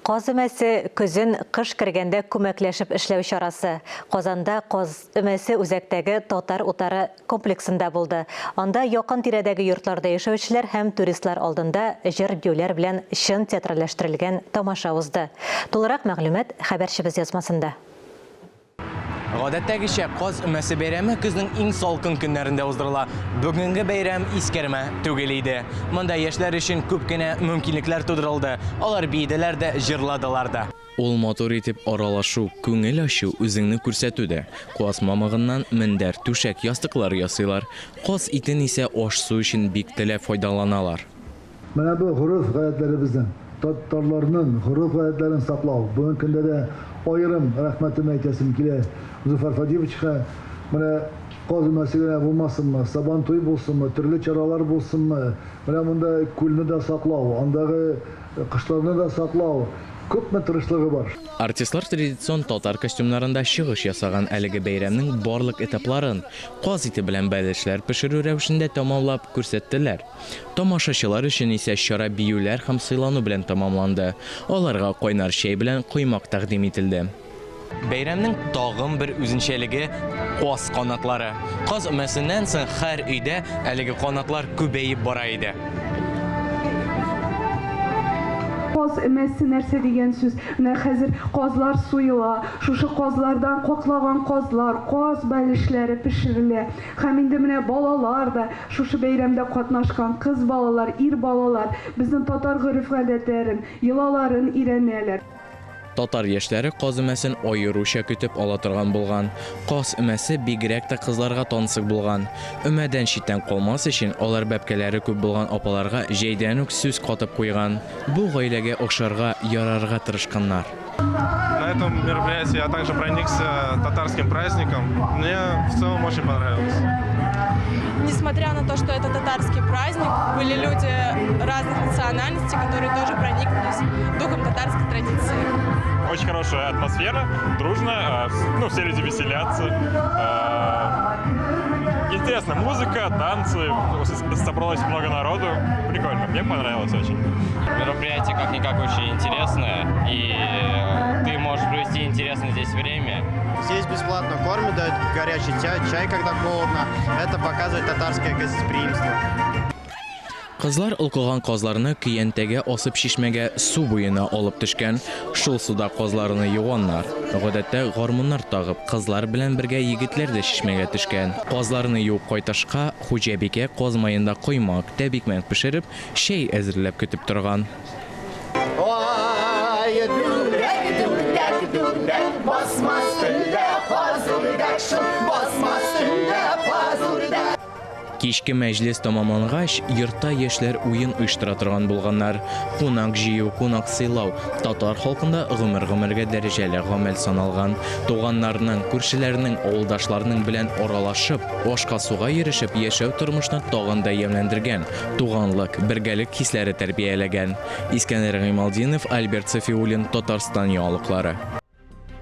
Qoz өмәсе көзін қыш кіргенде көмәкләшіп эшләү чарасы. Qozanda qoz өмәсе үзәктәге татар утары комплексында булды. Анда якын тирәдәге йортларда яшәүчеләр һәм туристлар алдында җыр-биюләр белән чын театральләштерелгән тамаша узды. Тулырак мәгълүмат хәбәрчебез язмасында. Гадәттәгечә Qoz өмәсе бәйрәме көзнең иң салкын көннәрендә уздырыла. Бүгенге бәйрәм искәрмә түгел иде. Монда яшьләр өчен күп кенә мөмкинлекләр тудырылды. Алар биеделәр дә, җырладылар да. Ул мотор итеп аралашу, күңел ачу, үзеңне күрсәтүдә. Qoz мамыгыннан мендәр, түшәк, ястыклар ясыйлар. Qoz итен исә аш-су өчен бик теләп файдаланалар. Менә бу хурuf гадәтләребездән, татарларның хурuf гадәтләрен саклау. Бүгенге көндә дә аерым рәхмәтемне әйтәсем килә. Зуфар Фадеевичка, менә Qoz өмәсенә булмасынмы, Сабан туй булсынмы, төрле чаралар булсынмы, менә монда күлне дә саклау, андагы кышларны да саклау. Күпме тырышлыгы бар. Артистлар традицион татар костюмнарында чыгыш ясаган әлеге бәйрәмнең барлык этапларын Qoz ите белән бәлешләр пешерү рәвешендә тамамлап күрсәттеләр. Тамашачылар өчен исә чара биюләр һәм сыйлану белән тамамланды. Аларга кайнар чәй белән коймак тәкъдим ителде. Бәйрәмнең тагын бер үзенчәлеге Qoz канатлары. Qoz өмәсеннән соң һәр өйдә әлеге канатлар күбәеп бара иде. Qoz өмәсе нәрсә дигән сүз. Менә хәзер Qozлар суела, шушы Qozлардан каклаган Qozлар, Qoz бәлешләре пешерелә. Һәм инде менә балалар да шушы бәйрәмдә катнашкан кыз балалар, ир балалар безнең татар гореф-гадәтләрен, йолаларын өйрәнәләр. Татар яшьләре Qoz өмәсен аеруча көтеп ала торган булган. Qoz өмәсе бигрәк тә кызларга тансык булган. Өмәдән читтән калмас өчен алар бәбкәләре күп булган апаларга җәйдән үк сүз катып куйган. Бу гаиләгә охшарга, ярарга тырышканнар. На этом мероприятии я также проникся татарским праздником. Мне в целом очень понравилось. Несмотря на то, что это татарский праздник, были люди разных национальностей, которые тоже прониклись духом татарской традиции. Очень хорошая атмосфера, дружно, все люди веселятся. Интересная музыка, танцы, собралось много народу. Прикольно, мне понравилось очень. Мероприятие как-никак очень интересное, и ты можешь провести интересное здесь время. Здесь бесплатно кормят, дают горячий чай, когда холодно. Это показывает татарское гостеприимство. Кызлар ылкыган Qozларны көянтәгә асып чишмәгә су буена алып төшкән. Шул суда Qozларны юганнар. Гадәттә гармуннар тагып, кызлар белән бергә егетләр дә чишмәгә төшкән. Qozларны юып кайтышка хуҗабикә Qoz маенда коймак, тәбикмәк пешереп, чәй әзерләп көтеп торган. Кичке мәҗлес тамамлангач, йортта яшьләр уен оештыра торган булганнар. Кунак җыю, кунак сыйлау татар халкында гомер-гомергә дәрәҗәле гамәл саналган. Туганнарның, күршеләрнең, авылдашларның белән аралашып, ашка суга ирешеп яшәү тормышны тагын да ямьләндергән. Туганлык, бергәлек хисләре тәрбияләгән. Искәндәр Гыймалдинов, Альберт Сафиуллин, Татарстан яңалыклары.